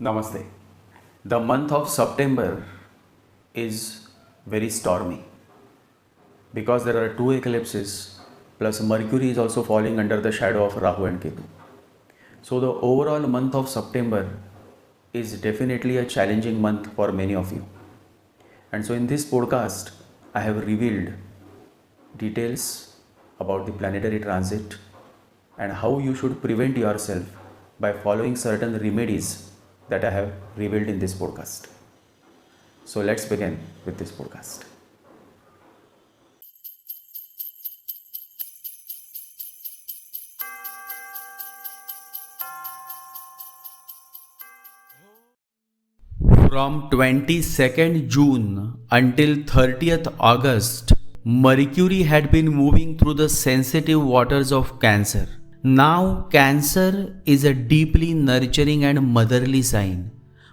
Namaste. The month of September is very stormy because there are two eclipses plus Mercury is also falling under the shadow of Rahu and Ketu. So the overall month of September is definitely a challenging month for many of you. And so in this podcast, I have revealed details about the planetary transit and how you should prevent yourself by following certain remedies that I have revealed in this podcast. So let's begin with this podcast. From 22nd June until 30th August, Mercury had been moving through the sensitive waters of Cancer. Now, Cancer is a deeply nurturing and motherly sign,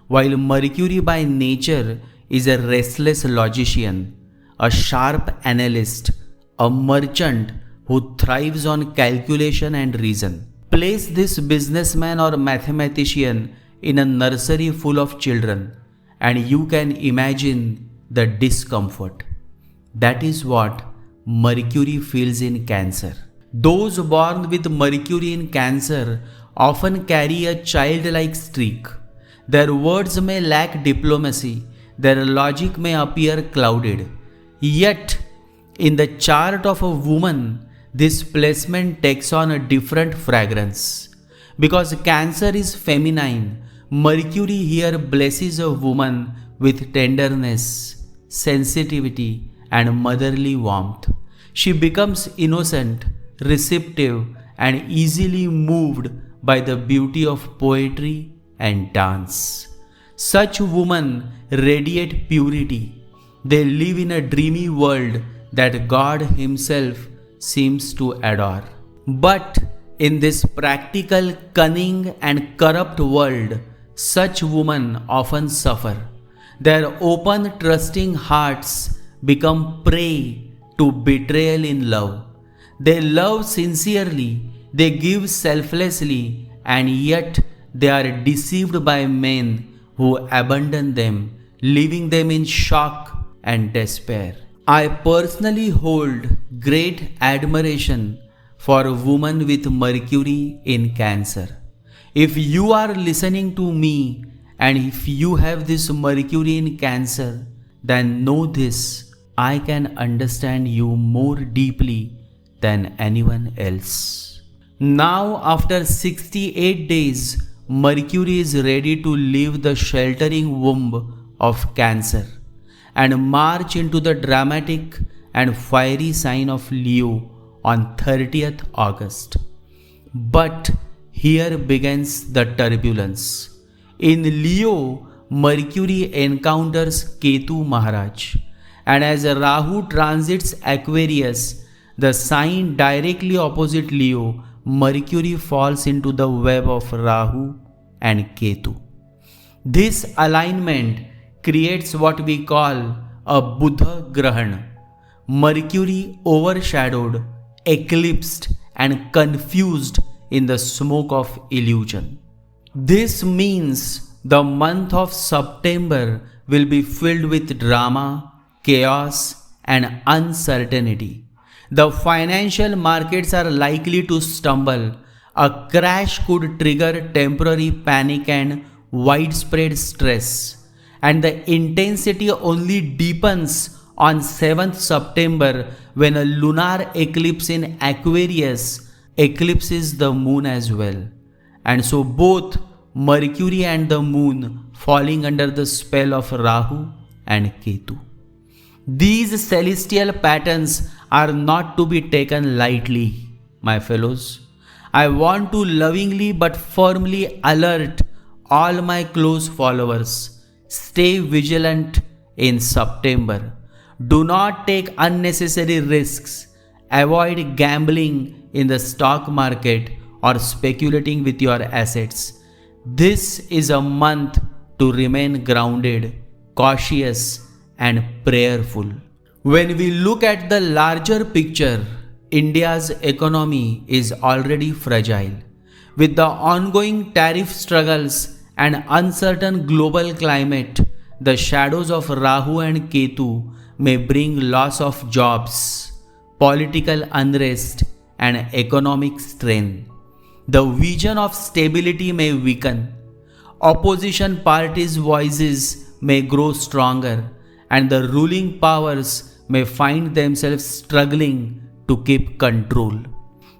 while Mercury by nature is a restless logician, a sharp analyst, a merchant who thrives on calculation and reason. Place this businessman or mathematician in a nursery full of children, and you can imagine the discomfort. That is what Mercury feels in Cancer. Those born with Mercury in Cancer often carry a childlike streak. Their words may lack diplomacy, their logic may appear clouded. Yet, in the chart of a woman, this placement takes on a different fragrance. Because Cancer is feminine, Mercury here blesses a woman with tenderness, sensitivity, and motherly warmth. She becomes innocent, receptive, and easily moved by the beauty of poetry and dance. Such women radiate purity. They live in a dreamy world that God Himself seems to adore. But in this practical, cunning, and corrupt world, such women often suffer. Their open, trusting hearts become prey to betrayal in love. They love sincerely, they give selflessly, and yet they are deceived by men who abandon them, leaving them in shock and despair. I personally hold great admiration for a woman with Mercury in Cancer. If you are listening to me and if you have this Mercury in Cancer, then know this: I can understand you more deeply than anyone else. Now, after 68 days, Mercury is ready to leave the sheltering womb of Cancer and march into the dramatic and fiery sign of Leo on 30th August. But here begins the turbulence. In Leo, Mercury encounters Ketu Maharaj, and as Rahu transits Aquarius, the sign directly opposite Leo, Mercury falls into the web of Rahu and Ketu. This alignment creates what we call a Buddha Grahana. Mercury overshadowed, eclipsed, and confused in the smoke of illusion. This means the month of September will be filled with drama, chaos, and uncertainty. The financial markets are likely to stumble. A crash could trigger temporary panic and widespread stress. And the intensity only deepens on 7th September when a lunar eclipse in Aquarius eclipses the moon as well. And so both Mercury and the moon falling under the spell of Rahu and Ketu. These celestial patterns are not to be taken lightly, my fellows. I want to lovingly but firmly alert all my close followers. Stay vigilant in September. Do not take unnecessary risks. Avoid gambling in the stock market or speculating with your assets. This is a month to remain grounded, cautious, and prayerful. When we look at the larger picture, India's economy is already fragile. With the ongoing tariff struggles and uncertain global climate, the shadows of Rahu and Ketu may bring loss of jobs, political unrest, and economic strain. The vision of stability may weaken. Opposition parties' voices may grow stronger, and the ruling powers may find themselves struggling to keep control.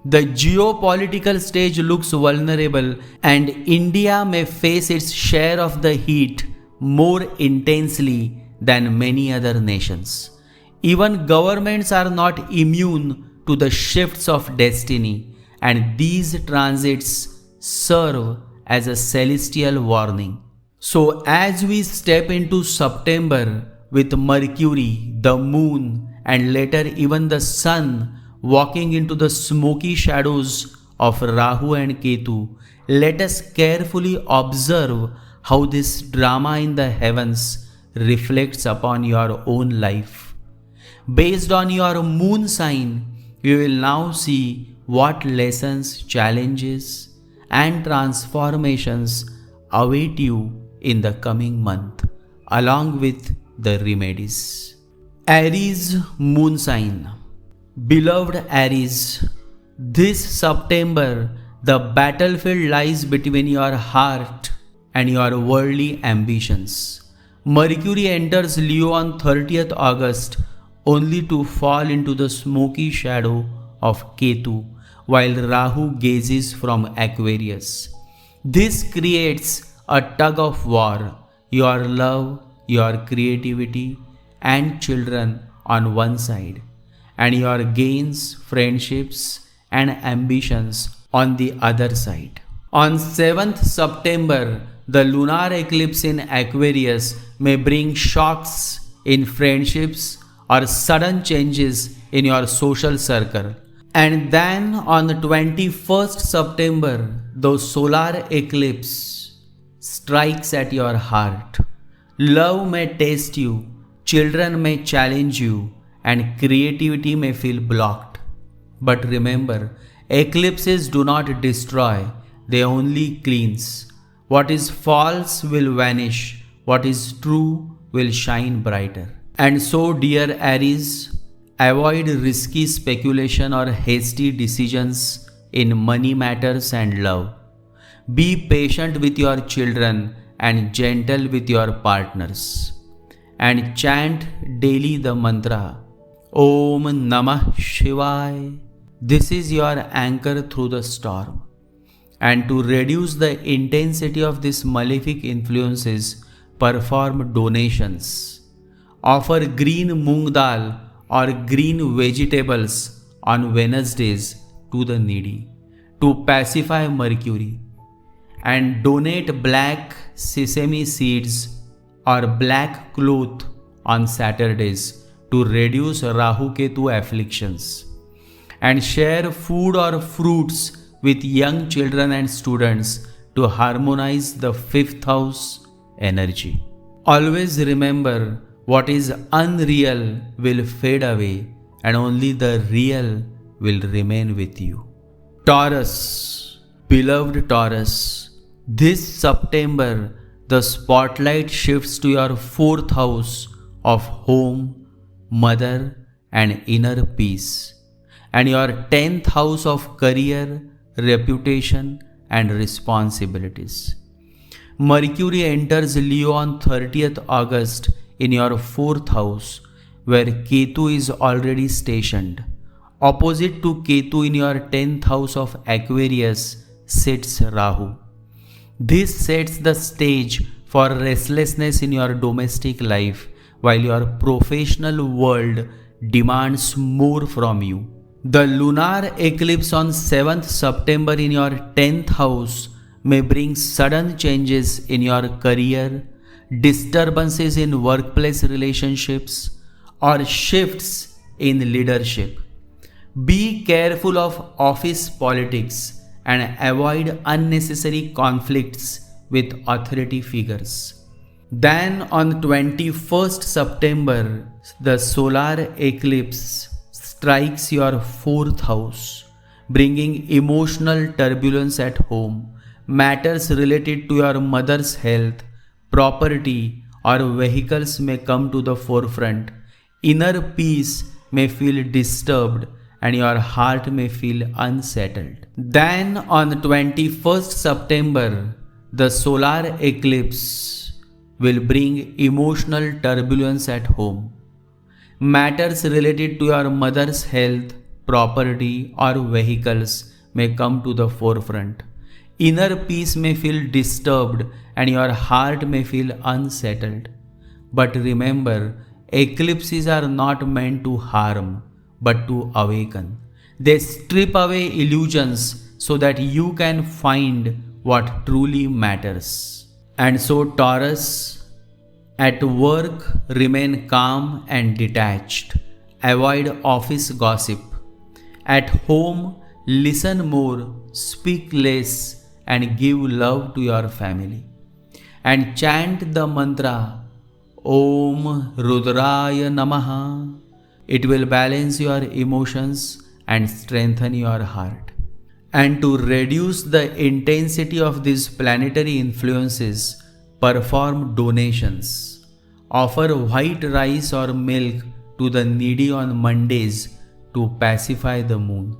The geopolitical stage looks vulnerable, and India may face its share of the heat more intensely than many other nations. Even governments are not immune to the shifts of destiny, and these transits serve as a celestial warning. So, as we step into September with Mercury, the Moon, and later even the Sun walking into the smoky shadows of Rahu and Ketu, let us carefully observe how this drama in the heavens reflects upon your own life. Based on your moon sign, you will now see what lessons, challenges, and transformations await you in the coming month, along with the remedies. Aries moon sign. Beloved Aries, this September the battlefield lies between your heart and your worldly ambitions. Mercury enters Leo on 30th August only to fall into the smoky shadow of Ketu while Rahu gazes from Aquarius. This creates a tug of war, your love, your creativity, and children on one side, and your gains, friendships, and ambitions on the other side. On 7th September, the lunar eclipse in Aquarius may bring shocks in friendships or sudden changes in your social circle. And then on the 21st September, the solar eclipse strikes at your heart. Love may test you, children may challenge you, and creativity may feel blocked. But remember, eclipses do not destroy, they only cleanse. What is false will vanish, what is true will shine brighter. And so, dear Aries, avoid risky speculation or hasty decisions in money matters and love. Be patient with your children and gentle with your partners. And chant daily the mantra, Om Namah Shivaya. This is your anchor through the storm. And to reduce the intensity of these malefic influences, perform donations. Offer green moong dal or green vegetables on Wednesdays to the needy to pacify Mercury, and donate black sesame seeds or black cloth on Saturdays to reduce Rahu Ketu afflictions, and share food or fruits with young children and students to harmonize the 5th house energy. Always remember, what is unreal will fade away and only the real will remain with you. Taurus, beloved Taurus, this September the spotlight shifts to your 4th house of home, mother, and inner peace, and your 10th house of career, reputation, and responsibilities. Mercury enters Leo on 30th August in your 4th house, where Ketu is already stationed. Opposite to Ketu in your 10th house of Aquarius sits Rahu. This sets the stage for restlessness in your domestic life, while your professional world demands more from you. The lunar eclipse on 7th September in your 10th house may bring sudden changes in your career, disturbances in workplace relationships, or shifts in leadership. Be careful of office politics and avoid unnecessary conflicts with authority figures. Then on 21st September, the solar eclipse strikes your 4th house, bringing emotional turbulence at home, Matters related to your mother's health, property, or vehicles may come to the forefront. Inner peace may feel disturbed and your heart may feel unsettled. Then on 21st September, the solar eclipse will bring emotional turbulence at home. Matters related to your mother's health, property, or vehicles may come to the forefront. Inner peace may feel disturbed and your heart may feel unsettled. But remember, eclipses are not meant to harm, but to awaken. They strip away illusions so that you can find what truly matters. And so, Taurus, at work, remain calm and detached. Avoid office gossip. At home, listen more, speak less, and give love to your family. And chant the mantra Om Rudraya Namaha. It will balance your emotions and strengthen your heart. And to reduce the intensity of these planetary influences, perform donations. Offer white rice or milk to the needy on Mondays to pacify the moon.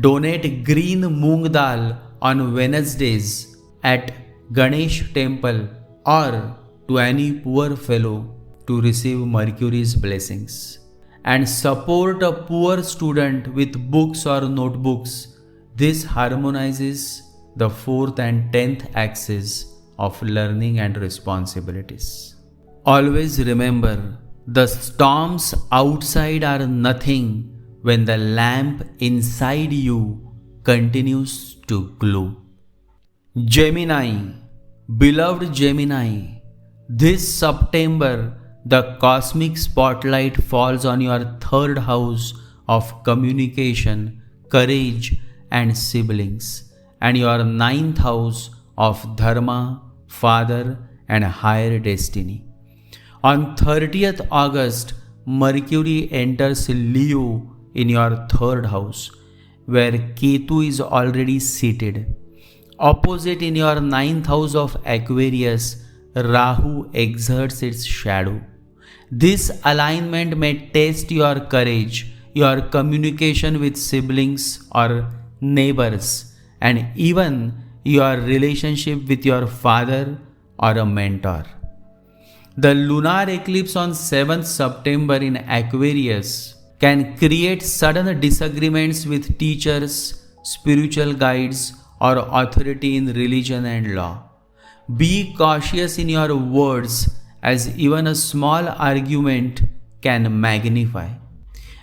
Donate green moong dal on Wednesdays at Ganesh temple or to any poor fellow to receive Mercury's blessings. And support a poor student with books or notebooks. This harmonizes the 4th and 10th axis of learning and responsibilities. Always remember, the storms outside are nothing when the lamp inside you continues to glow. Gemini, beloved Gemini, this September the cosmic spotlight falls on your 3rd house of communication, courage, and siblings, and your 9th house of dharma, father, and higher destiny. On 30th August, Mercury enters Leo in your 3rd house, where Ketu is already seated. Opposite in your 9th house of Aquarius, Rahu exerts its shadow. This alignment may test your courage, your communication with siblings or neighbors, and even your relationship with your father or a mentor. The lunar eclipse on 7th September in Aquarius can create sudden disagreements with teachers, spiritual guides, or authority in religion and law. Be cautious in your words, as even a small argument can magnify.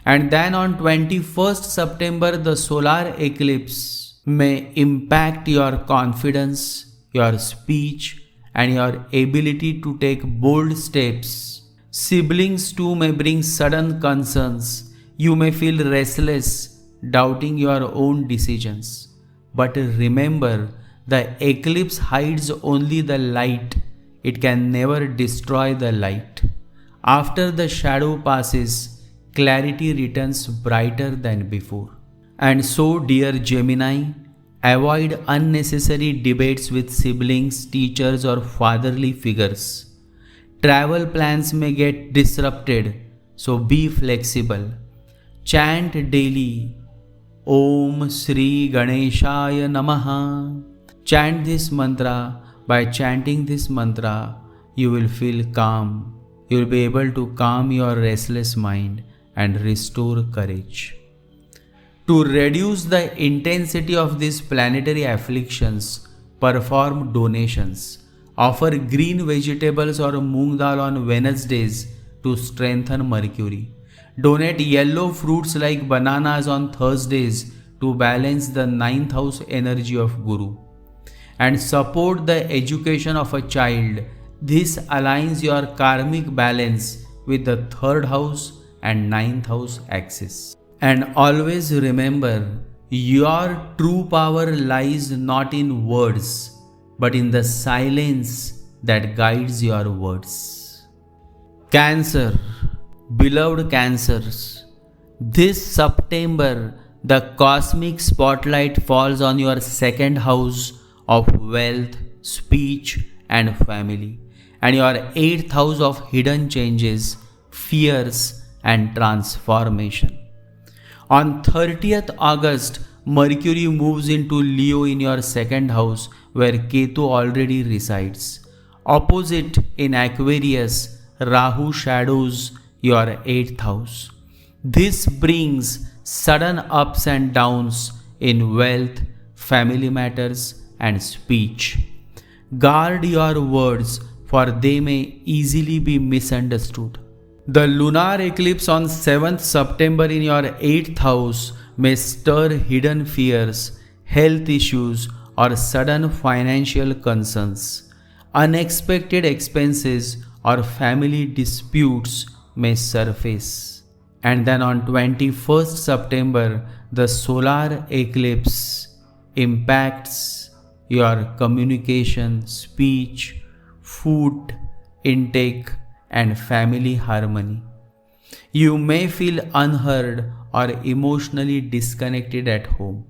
And then on 21st September, the solar eclipse may impact your confidence, your speech, and your ability to take bold steps. Siblings too may bring sudden concerns. You may feel restless, doubting your own decisions. But remember, the eclipse hides only the light. It can never destroy the light. After the shadow passes, clarity returns brighter than before. And so, dear Gemini, avoid unnecessary debates with siblings, teachers, or fatherly figures. Travel plans may get disrupted, so be flexible. Chant daily Om Sri Ganeshaya Namaha. Chant this mantra. By chanting this mantra, you will feel calm. You will be able to calm your restless mind and restore courage. To reduce the intensity of these planetary afflictions, perform donations. Offer green vegetables or moong dal on Wednesdays to strengthen Mercury. Donate yellow fruits like bananas on Thursdays to balance the 9th house energy of Guru. And support the education of a child. This aligns your karmic balance with the 3rd house and 9th house axis. And always remember, your true power lies not in words, but in the silence that guides your words. Cancer, beloved Cancers, this September the cosmic spotlight falls on your 2nd house of wealth, speech, and family, and your 8th house of hidden changes, fears, and transformation. On 30th August, Mercury moves into Leo in your 2nd house where Ketu already resides. Opposite in Aquarius, Rahu shadows your 8th house. This brings sudden ups and downs in wealth, family matters, and speech. Guard your words, for they may easily be misunderstood. The lunar eclipse on 7th September in your 8th house may stir hidden fears, health issues, or sudden financial concerns. Unexpected expenses or family disputes may surface. And then on 21st September, the solar eclipse impacts your communication, speech, food intake, and family harmony. You may feel unheard or emotionally disconnected at home.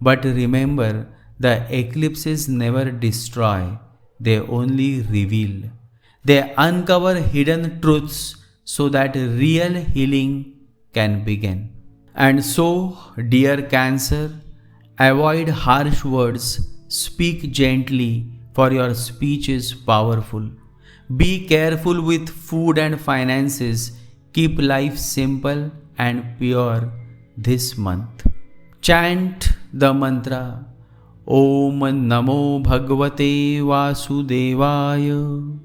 But remember, the eclipses never destroy, they only reveal. They uncover hidden truths so that real healing can begin. And so, dear Cancer, avoid harsh words, speak gently, for your speech is powerful. Be careful with food and finances. Keep life simple and pure this month. Chant the mantra Om Namo Bhagavate Vasudevaya.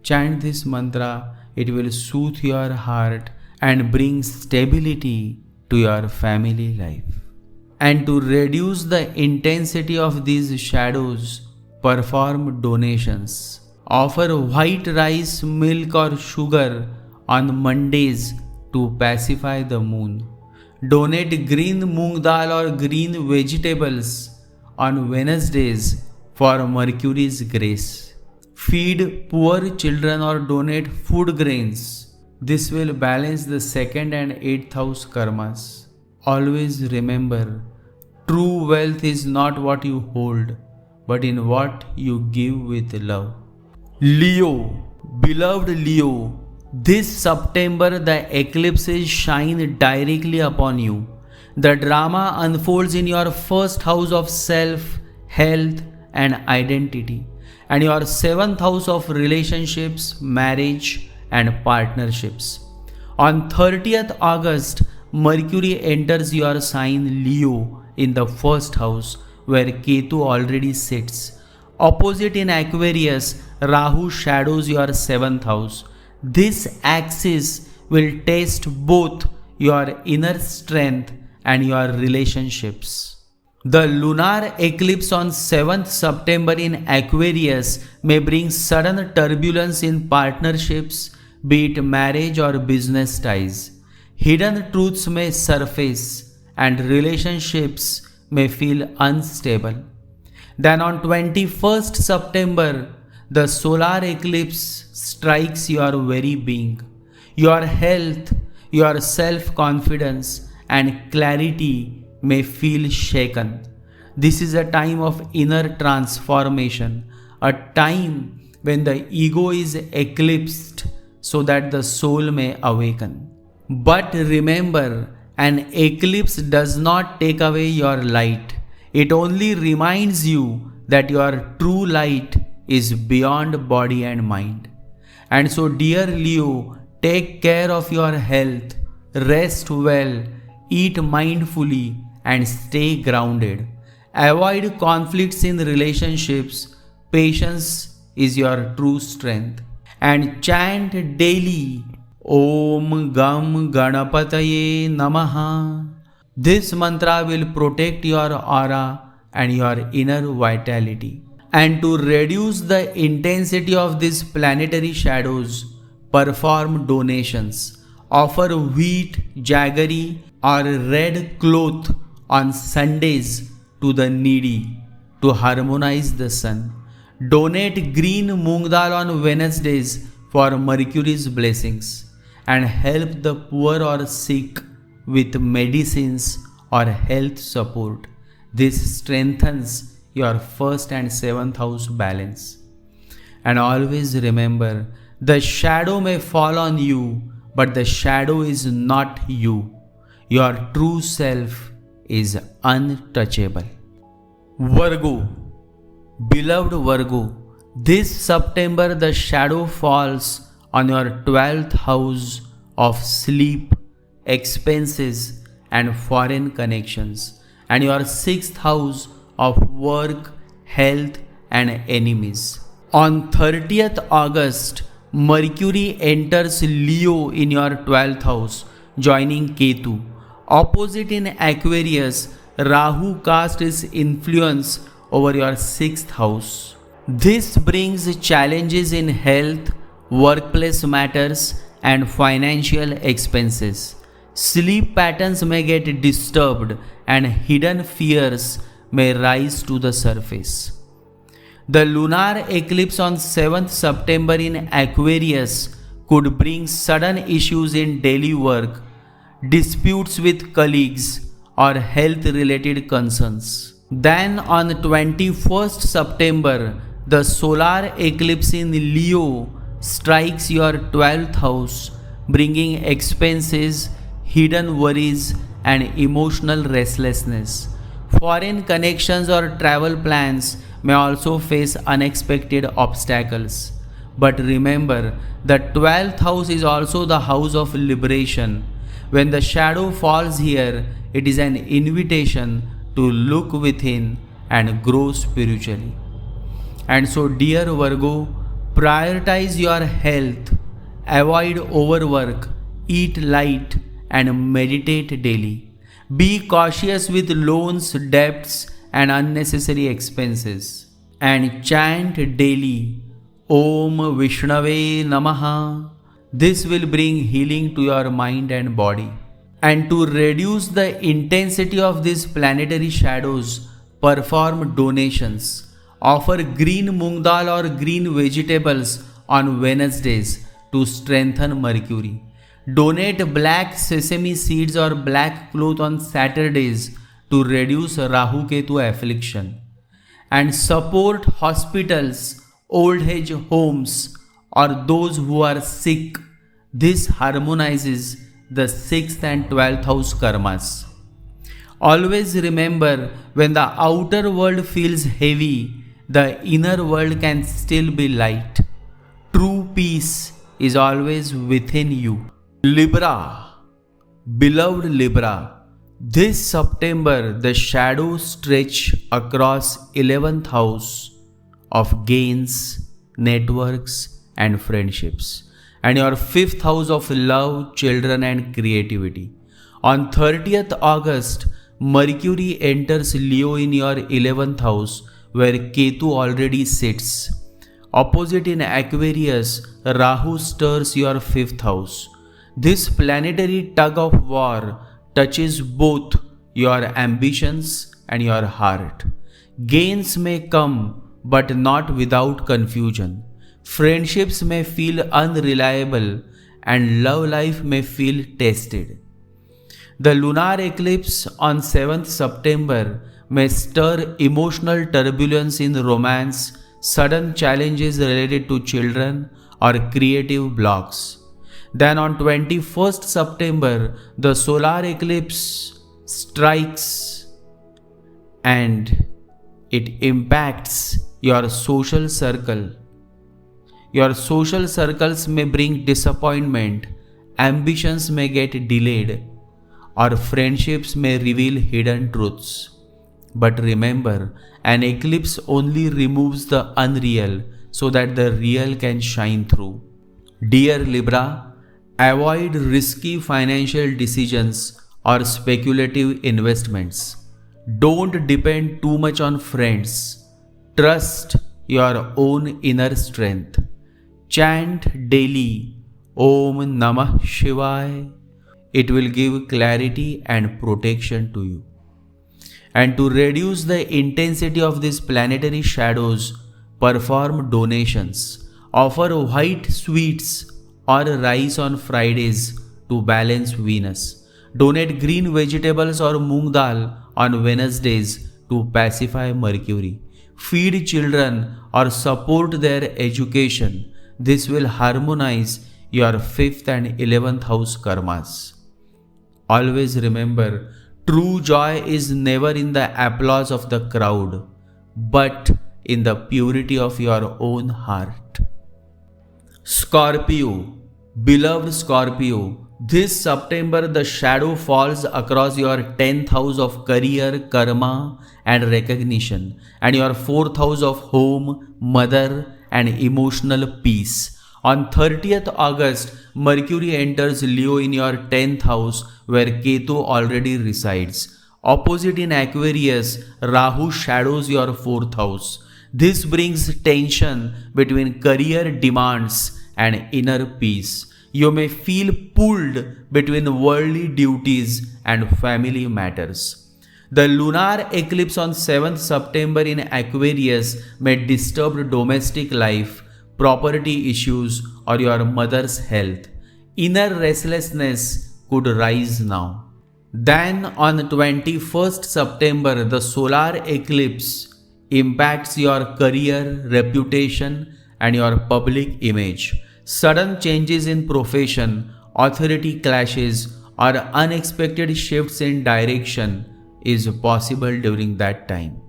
Chant this mantra, it will soothe your heart and bring stability to your family life. And to reduce the intensity of these shadows, perform donations. Offer white rice, milk, or sugar on Mondays to pacify the moon. Donate green moong dal or green vegetables on Wednesdays for Mercury's grace. Feed poor children or donate food grains. This will balance the 2nd and 8th house karmas. Always remember, true wealth is not what you hold, but in what you give with love. Leo, beloved Leo, this September the eclipses shine directly upon you. The drama unfolds in your 1st house of self, health, and identity, and your 7th house of relationships, marriage, and partnerships. On 30th August, Mercury enters your sign Leo in the 1st house where Ketu already sits. Opposite in Aquarius, Rahu shadows your 7th house. This axis will test both your inner strength and your relationships. The lunar eclipse on 7th September in Aquarius may bring sudden turbulence in partnerships, be it marriage or business ties. Hidden truths may surface and relationships may feel unstable. Then on 21st September, the solar eclipse strikes your very being. Your health, your self-confidence, and clarity may feel shaken. This is a time of inner transformation, a time when the ego is eclipsed so that the soul may awaken. But remember, an eclipse does not take away your light. It only reminds you that your true light is beyond body and mind. And so, dear Leo, take care of your health, rest well, eat mindfully, and stay grounded. Avoid conflicts in relationships. Patience is your true strength. And chant daily Om Gam Ganapataye Namaha. This mantra will protect your aura and your inner vitality. And to reduce the intensity of these planetary shadows, perform donations. Offer wheat, jaggery, or red cloth on Sundays to the needy to harmonize the sun. Donate green moong dal on Wednesdays for Mercury's blessings. And help the poor or sick with medicines or health support. This strengthens your first and seventh house balance. And always remember, the shadow may fall on you, but the shadow is not you. Your true self is untouchable. Virgo, beloved Virgo, this September the shadow falls on your 12th house of sleep, expenses, and foreign connections, and your 6th house of work, health, and enemies. On 30th August, Mercury enters Leo in your 12th house, joining Ketu. Opposite in Aquarius, Rahu casts his influence over your 6th house. This brings challenges in health, workplace matters, and financial expenses. Sleep patterns may get disturbed and hidden fears may rise to the surface. The lunar eclipse on 7th September in Aquarius could bring sudden issues in daily work, disputes with colleagues, or health-related concerns. Then on 21st September, the solar eclipse in Leo strikes your 12th house, bringing expenses, hidden worries, and emotional restlessness. Foreign connections or travel plans may also face unexpected obstacles. But remember, the 12th house is also the house of liberation. When the shadow falls here, it is an invitation to look within and grow spiritually. And so, dear Virgo, prioritize your health, avoid overwork, eat light, and meditate daily. Be cautious with loans, debts, and unnecessary expenses. And chant daily, Om Vishnave Namaha. This will bring healing to your mind and body. And to reduce the intensity of these planetary shadows, perform donations. Offer green moong dal or green vegetables on Wednesdays to strengthen Mercury. Donate black sesame seeds or black cloth on Saturdays to reduce Rahu Ketu affliction. And support hospitals, old age homes, or those who are sick. This harmonizes the 6th and 12th house karmas. Always remember, when the outer world feels heavy, the inner world can still be light. True peace is always within you. Libra, beloved Libra, this September the shadows stretch across 11th house of gains, networks, and friendships, and your 5th house of love, children, and creativity. On 30th August, Mercury enters Leo in your 11th house, where Ketu already sits. Opposite in Aquarius, Rahu stirs your 5th house. This planetary tug of war touches both your ambitions and your heart. Gains may come, but not without confusion. Friendships may feel unreliable, and love life may feel tested. The lunar eclipse on 7th September may stir emotional turbulence in romance, sudden challenges related to children, or creative blocks. Then on 21st September, the solar eclipse strikes and it impacts your social circle. Your social circles may bring disappointment, ambitions may get delayed, or friendships may reveal hidden truths. But remember, an eclipse only removes the unreal so that the real can shine through. Dear Libra, avoid risky financial decisions or speculative investments. Don't depend too much on friends. Trust your own inner strength. Chant daily Om Namah Shivaya. It will give clarity and protection to you. And to reduce the intensity of these planetary shadows, perform donations. Offer white sweets or rice on Fridays to balance Venus. Donate green vegetables or moong dal on Wednesdays to pacify Mercury. feed children, or support their education. This will harmonize your 5th and 11th house karmas. Always remember, true joy is never in the applause of the crowd, but in the purity of your own heart. Scorpio, beloved Scorpio, this September the shadow falls across your 10th house of career, karma and recognition, and your 4th house of home, mother and emotional peace. On 30th August, Mercury enters Leo in your 10th house where Ketu already resides. Opposite in Aquarius, Rahu shadows your 4th house. This brings tension between career demands and inner peace. You may feel pulled between worldly duties and family matters. The lunar eclipse on 7th September in Aquarius may disturb domestic life, property issues, or your mother's health. Inner restlessness could rise now. Then on 21st September, the solar eclipse impacts your career, reputation, and your public image. Sudden changes in profession, authority clashes, or unexpected shifts in direction is possible during that time.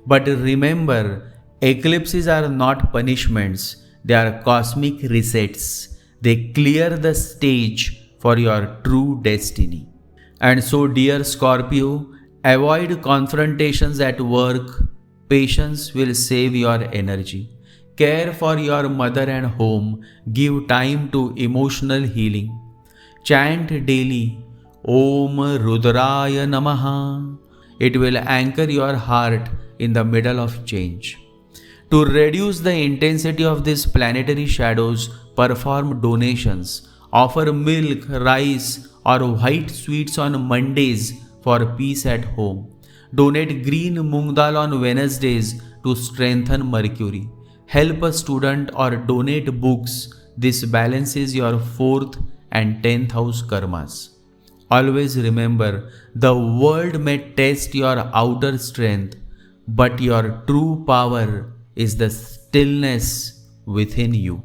But remember, eclipses are not punishments, they are cosmic resets. They clear the stage for your true destiny. And so, dear Scorpio, avoid confrontations at work. Patience will save your energy. Care for your mother and home. Give time to emotional healing. Chant daily, Om Rudraya Namaha. It will anchor your heart in the middle of change. To reduce the intensity of these planetary shadows, perform donations. Offer milk, rice, or white sweets on Mondays for peace at home. Donate green moong dal on Wednesdays to strengthen Mercury. Help a student or donate books. This balances your 4th and 10th house karmas. Always remember, the world may test your outer strength, but your true power is the stillness within you.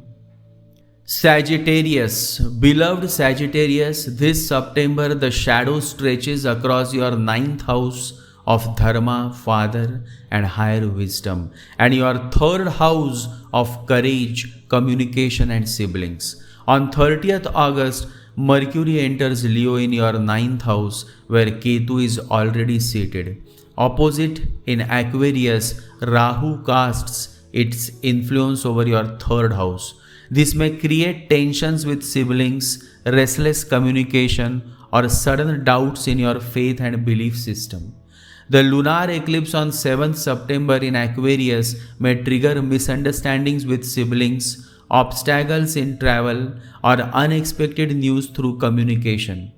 Sagittarius, beloved Sagittarius, this September the shadow stretches across your 9th house of Dharma, Father and higher wisdom, and your 3rd house of courage, communication and siblings. On 30th August, Mercury enters Leo in your 9th house where Ketu is already seated. Opposite in Aquarius, Rahu casts its influence over your 3rd house. This may create tensions with siblings, restless communication, or sudden doubts in your faith and belief system. The lunar eclipse on 7th September in Aquarius may trigger misunderstandings with siblings, obstacles in travel, or unexpected news through communication.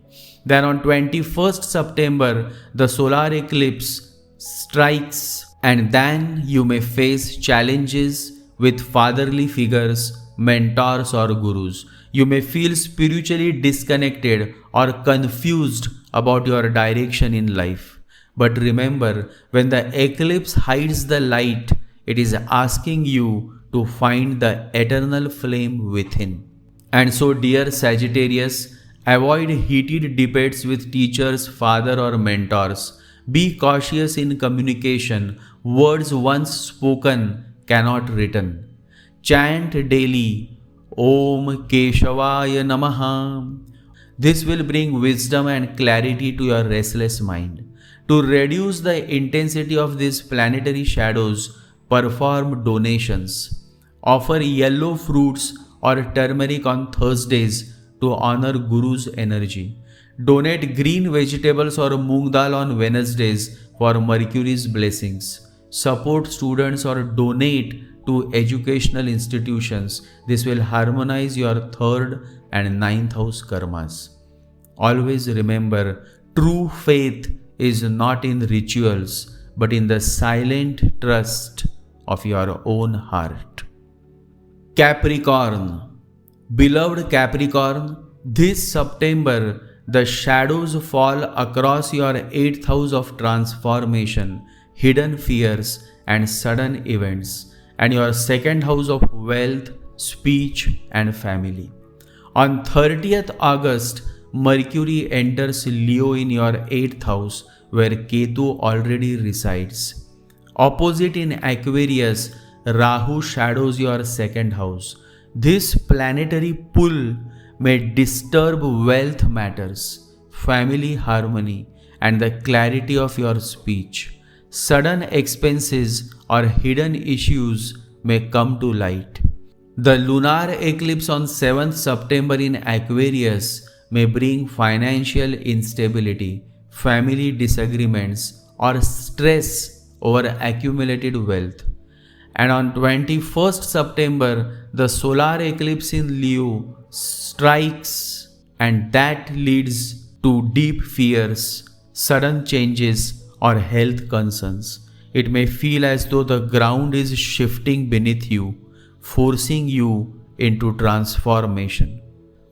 Then on 21st September, the solar eclipse strikes, and then you may face challenges with fatherly figures, mentors or gurus. You may feel spiritually disconnected or confused about your direction in life. But remember, when the eclipse hides the light, it is asking you to find the eternal flame within. And so, dear Sagittarius, avoid heated debates with teachers, father or mentors. Be cautious in communication. Words once spoken cannot return. Chant daily, Om Keshavaya Namaha. This will bring wisdom and clarity to your restless mind. To reduce the intensity of these planetary shadows, perform donations. Offer yellow fruits or turmeric on Thursdays to honor Guru's energy. Donate green vegetables or moong dal on Wednesdays for Mercury's blessings. Support students or donate to educational institutions. This will harmonize your 3rd and 9th house karmas. Always remember, true faith is not in rituals, but in the silent trust of your own heart. Capricorn, beloved Capricorn, this September the shadows fall across your 8th house of transformation, hidden fears, and sudden events, and your second house of wealth, speech, and family. On 30th August, Mercury enters Leo in your 8th house, where Ketu already resides. Opposite in Aquarius, Rahu shadows your second house. This planetary pull may disturb wealth matters, family harmony, and the clarity of your speech. Sudden expenses or hidden issues may come to light. The lunar eclipse on 7th September in Aquarius may bring financial instability, family disagreements, or stress over accumulated wealth. And on 21st September, the solar eclipse in Leo strikes, and that leads to deep fears, sudden changes, or health concerns. It may feel as though the ground is shifting beneath you, forcing you into transformation.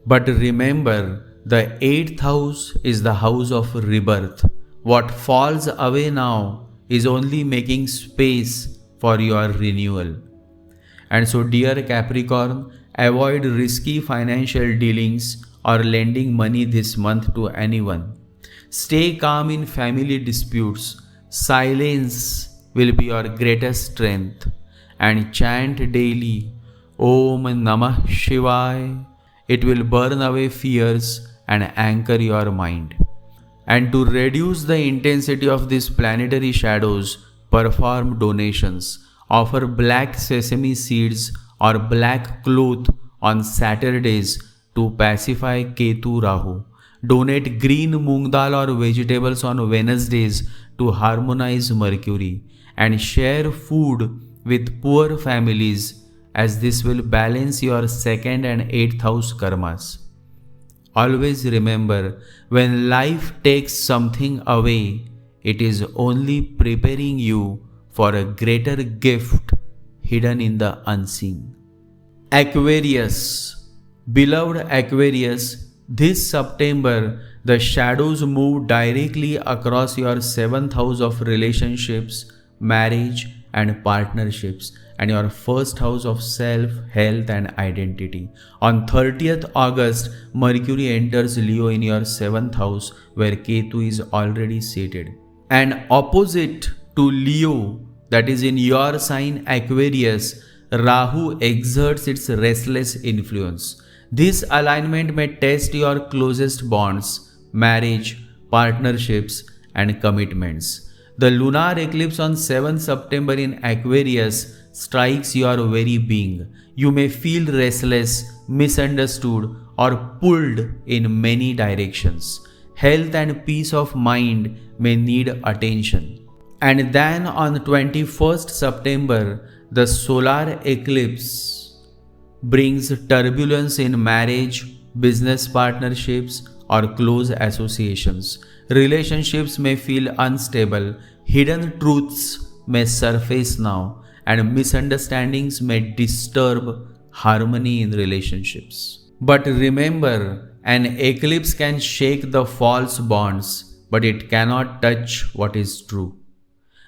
But remember, the 8th house is the house of rebirth. What falls away now is only making space for your renewal. And so, dear Capricorn, avoid risky financial dealings or lending money this month to anyone. Stay calm in family disputes. Silence will be your greatest strength. And chant daily Om Namah Shivaya. It will burn away fears and anchor your mind. And to reduce the intensity of these planetary shadows, perform donations. Offer black sesame seeds or black cloth on Saturdays to pacify Ketu Rahu. Donate green moong dal or vegetables on Wednesdays to harmonize Mercury. And share food with poor families, as this will balance your 2nd and 8th house karmas. Always remember, when life takes something away, it is only preparing you for a greater gift hidden in the unseen. Aquarius. Beloved Aquarius, this September, the shadows move directly across your 7th house of relationships, marriage, and partnerships, and your 1st house of self, health, and identity. On 30th August, Mercury enters Leo in your 7th house, where Ketu is already seated. And opposite to Leo, that is in your sign Aquarius, Rahu exerts its restless influence. This alignment may test your closest bonds, marriage, partnerships, and commitments. The lunar eclipse on 7th September in Aquarius strikes your very being. You may feel restless, misunderstood, or pulled in many directions. Health and peace of mind may need attention. And then on 21st September, the solar eclipse brings turbulence in marriage, business partnerships, or close associations. Relationships may feel unstable, hidden truths may surface now, and misunderstandings may disturb harmony in relationships. But remember, an eclipse can shake the false bonds, but it cannot touch what is true.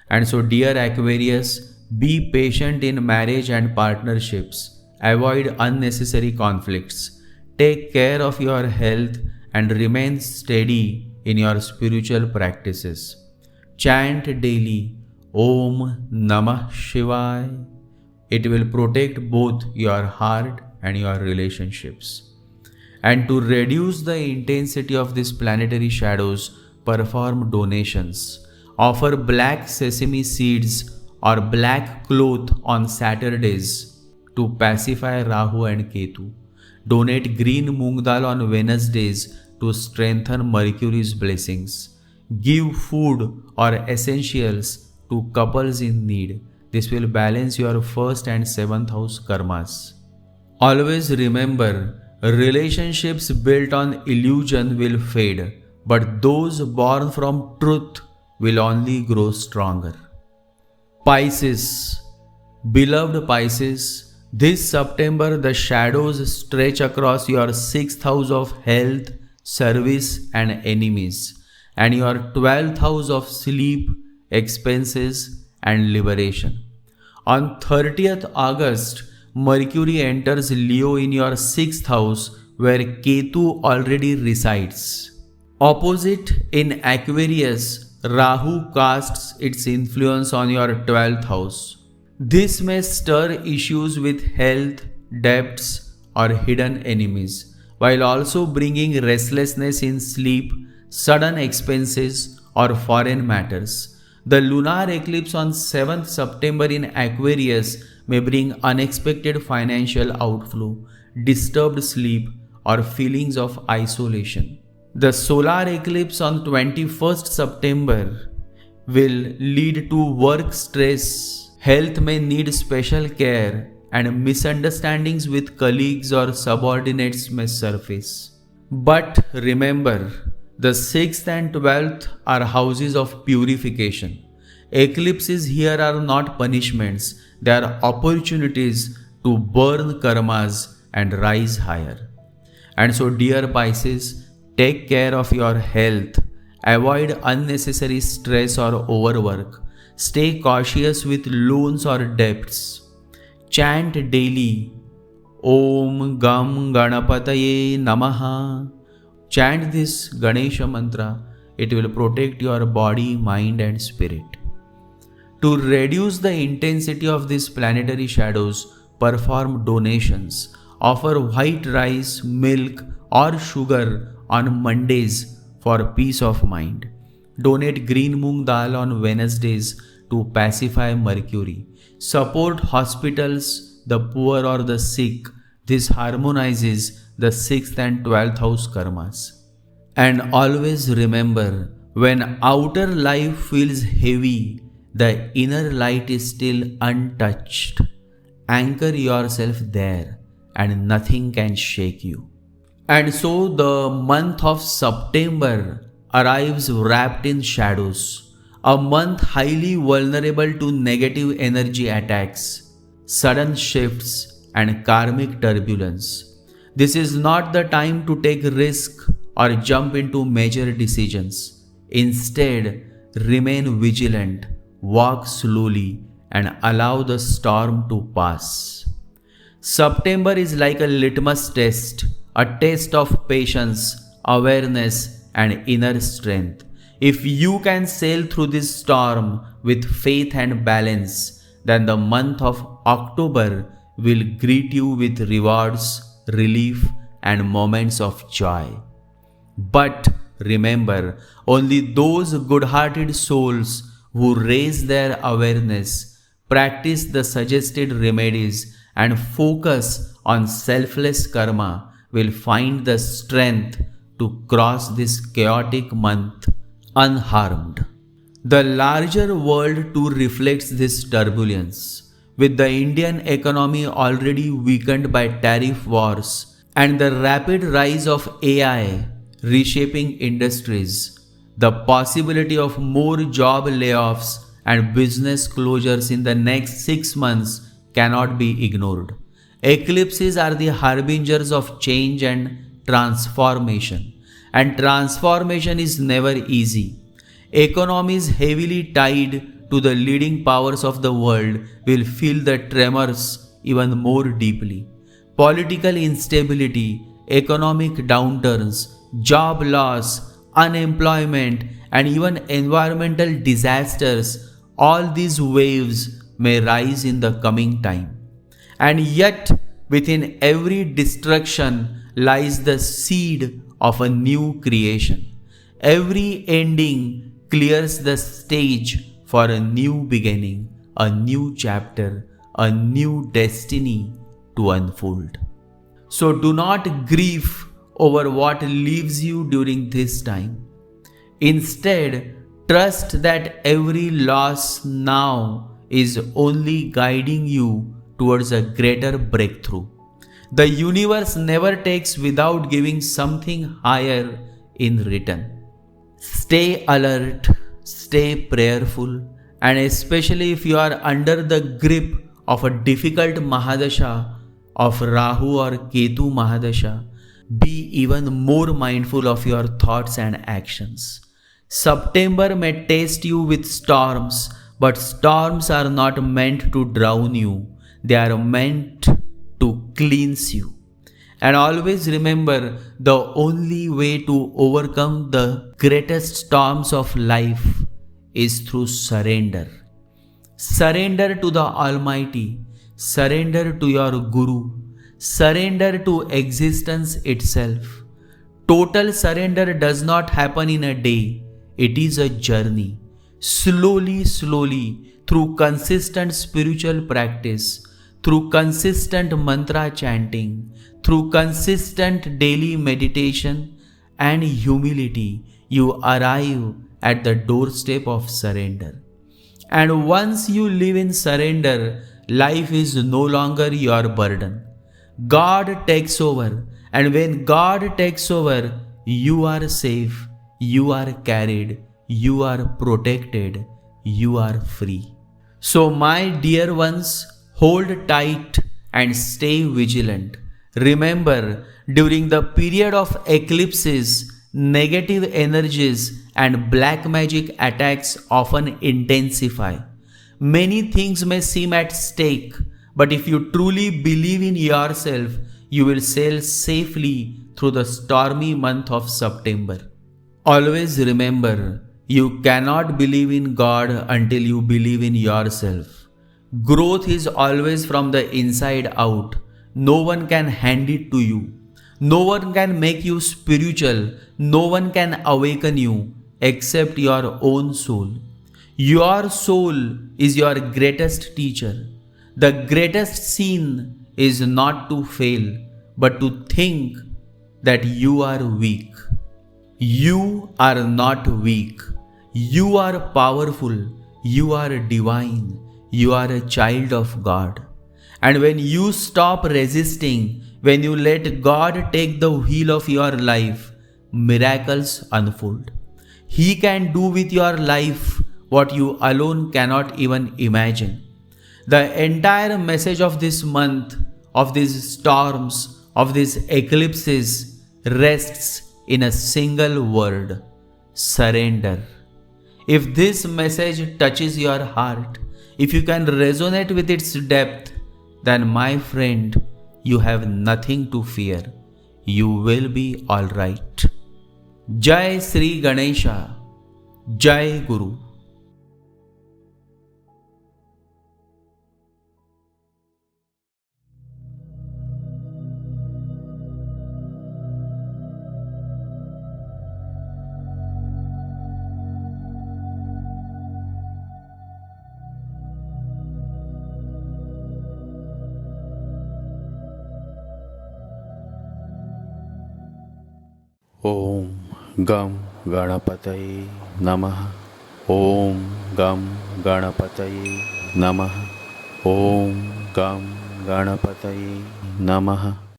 And so, dear Aquarius, be patient in marriage and partnerships. Avoid unnecessary conflicts. Take care of your health and remain steady in your spiritual practices. Chant daily Om Namah Shivaya. It will protect both your heart and your relationships. And to reduce the intensity of these planetary shadows, perform donations. Offer black sesame seeds or black cloth on Saturdays to pacify Rahu and Ketu. Donate green moong dal on Wednesdays to strengthen Mercury's blessings. Give food or essentials to couples in need. This will balance your 1st and 7th house karmas. Always remember, relationships built on illusion will fade, but those born from truth will only grow stronger. Pisces. Beloved Pisces, this September the shadows stretch across your 6th house of health, service, and enemies, and your 12th house of sleep, expenses, and liberation. On 30th August, Mercury enters Leo in your 6th house where Ketu already resides. Opposite in Aquarius, Rahu casts its influence on your 12th house. This may stir issues with health, debts, or hidden enemies, while also bringing restlessness in sleep, sudden expenses, or foreign matters. The lunar eclipse on 7th September in Aquarius may bring unexpected financial outflow, disturbed sleep, or feelings of isolation. The solar eclipse on 21st September will lead to work stress. Health may need special care, and misunderstandings with colleagues or subordinates may surface. But remember, the 6th and 12th are houses of purification. Eclipses here are not punishments, they are opportunities to burn karmas and rise higher. And so, dear Pisces, take care of your health, avoid unnecessary stress or overwork, stay cautious with loans or debts. Chant daily, Om Gam Ganapataye Namaha. Chant this Ganesha mantra, it will protect your body, mind and spirit. To reduce the intensity of these planetary shadows, perform donations. Offer white rice, milk or sugar on Mondays for peace of mind. Donate green moong dal on Wednesdays to pacify Mercury. Support hospitals, the poor or the sick. This harmonizes the 6th and 12th house karmas. And always remember, when outer life feels heavy, the inner light is still untouched. Anchor yourself there and nothing can shake you. And so the month of September arrives wrapped in shadows, a month highly vulnerable to negative energy attacks, sudden shifts and karmic turbulence. This is not the time to take risk or jump into major decisions. Instead, remain vigilant, walk slowly and allow the storm to pass. September is like a litmus test, a test of patience, awareness and inner strength. If you can sail through this storm with faith and balance, then the month of October will greet you with rewards, relief and moments of joy. But remember, only those good-hearted souls who raise their awareness, practice the suggested remedies and focus on selfless karma will find the strength to cross this chaotic month unharmed. The larger world too reflects this turbulence. With the Indian economy already weakened by tariff wars and the rapid rise of AI reshaping industries, the possibility of more job layoffs and business closures in the next 6 months cannot be ignored. Eclipses are the harbingers of change and transformation, and transformation is never easy. Economies heavily tied to the leading powers of the world will feel the tremors even more deeply. Political instability, economic downturns, job loss, unemployment, and even environmental disasters, all these waves may rise in the coming time. And yet, within every destruction lies the seed of a new creation. Every ending clears the stage for a new beginning, a new chapter, a new destiny to unfold. So do not grieve over what leaves you during this time. Instead, trust that every loss now is only guiding you towards a greater breakthrough. The universe never takes without giving something higher in return. Stay alert, stay prayerful, and especially if you are under the grip of a difficult Mahadasha of Rahu or Ketu Mahadasha, be even more mindful of your thoughts and actions. September may test you with storms, but storms are not meant to drown you. They are meant to cleanse you. And always remember, the only way to overcome the greatest storms of life is through surrender. Surrender to the Almighty. Surrender to your Guru. Surrender to existence itself. Total surrender does not happen in a day. It is a journey. Slowly, through consistent spiritual practice, through consistent mantra chanting, through consistent daily meditation and humility, you arrive at the doorstep of surrender. And once you live in surrender, life is no longer your burden. God takes over, and when God takes over, you are safe, you are carried, you are protected, you are free. So, my dear ones, hold tight and stay vigilant. Remember, during the period of eclipses, negative energies and black magic attacks often intensify. Many things may seem at stake, but if you truly believe in yourself, you will sail safely through the stormy month of September. Always remember, you cannot believe in God until you believe in yourself. Growth is always from the inside out. No one can hand it to you. No one can make you spiritual. No one can awaken you except your own soul. Your soul is your greatest teacher. The greatest sin is not to fail, but to think that you are weak. You are not weak. You are powerful. You are divine. You are a child of God. And when you stop resisting, when you let God take the wheel of your life, miracles unfold. He can do with your life what you alone cannot even imagine. The entire message of this month, of these storms, of these eclipses, rests in a single word: surrender. If this message touches your heart, if you can resonate with its depth, then my friend, you have nothing to fear. You will be alright. Jai Sri Ganesha. Jai Guru. ॐ गं गणपतये नमः। ॐ गं गणपतये नमः। ॐ गं गणपतये नमः।